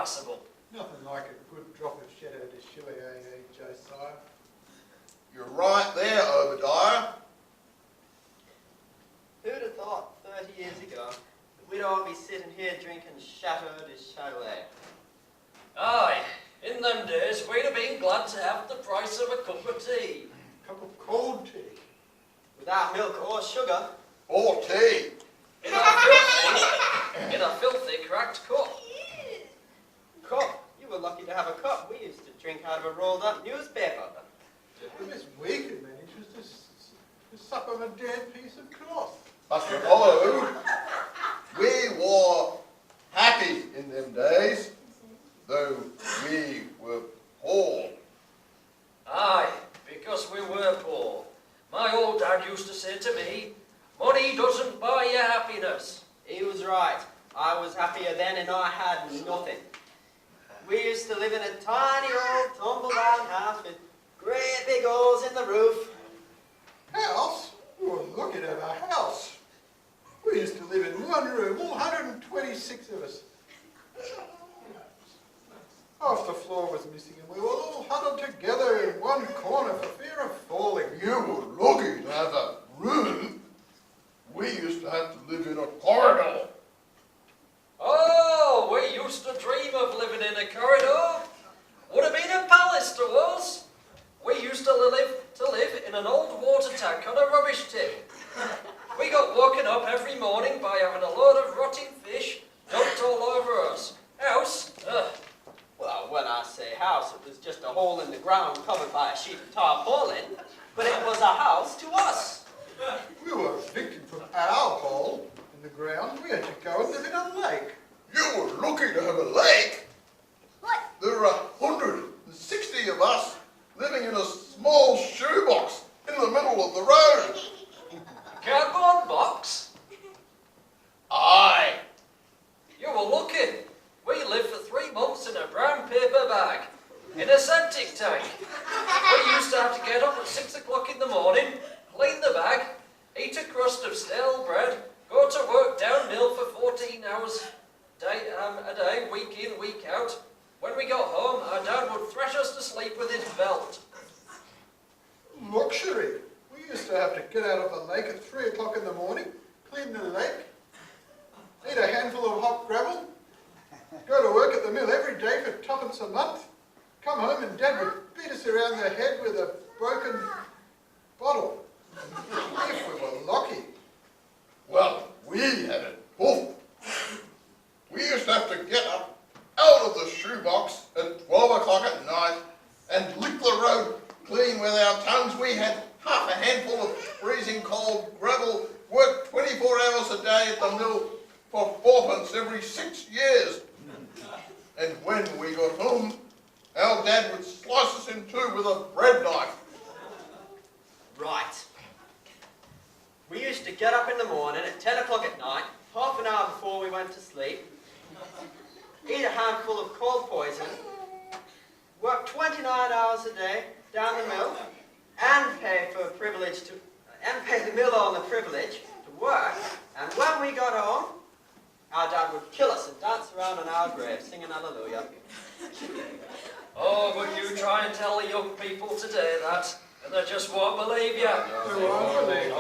passable. Nothing like a good drop of shadow to shoey, Josiah. You're right there, Obadiah. Who'd have thought 30 years ago that we'd all be sitting here drinking Chateau de Chatelet? Aye, in them days we'd have been glad to have the price of a cup of tea. Cup of cold tea. Without milk or sugar. Or tea. In a filthy cracked cup. Cup? You were lucky to have a cup. We used to drink out of a rolled up newspaper. The best we could manage was to sup on a damp piece of cloth. But oh, we were happy in them days, though we were poor. Aye, because we were poor. My old dad used to say to me, money doesn't buy you happiness. He was right. I was happier then and I had nothing. We used to live in a tiny old tumble-down house with great big holes in the roof. House? We were lucky to have a house. We used to live in one room, all 126 of us. Half the floor was missing and we were all huddled together in one corner for fear of falling. You were lucky to have a room. We used to have to live in a corridor. Oh, we used to dream of living in a corridor. Would have been a palace to us. We used to live in an old water tank on a rubbish tip. We got woken up every morning by having a load of rotting fish dumped all over us. House? Ugh. Well, when I say house, it was just a hole in the ground covered by a sheet of tarpaulin, but it was a house to us. We were evicted from our hole in the ground. We had to go and live in a lake. You were lucky to have a lake. What? There were 160 of us living in a small shoebox in the middle of the road. Cardboard box? Aye. You were lucky. We lived for 3 months in a brown paper bag, in a septic tank. We used to have to get up at 6 o'clock in the morning, clean the bag, eat a crust of stale bread, go to work downhill for 14 hours a day, week in, week out. When we got home, our dad would thrash us to sleep with his belt. Luxury. We used to have to get out of the lake at 3 o'clock in the morning, clean the lake, eat a handful of hot gravel, go to work at the mill every day for 2pence a month, come home and Dad would beat us around the head with a broken bottle. If we were lucky. Well, we had it tough. We used to have to get up out of the shoebox at 12 o'clock at night and lick the road clean with our tongues. We had half a handful of freezing cold gravel, worked 24 hours a day at the mill for 4pence every 6 years. And when we got home, our dad would slice us in two with a bread knife. Right. We used to get up in the morning at 10 o'clock at night, half an hour before we went to sleep, eat a handful of cold poison, work 29 hours a day down the mill, and pay the mill owner the privilege to work. And when we got home, our dad would kill us and dance around on our grave, singing hallelujah. Oh, but you try and tell the young people today that, and they just won't believe you. They won't believe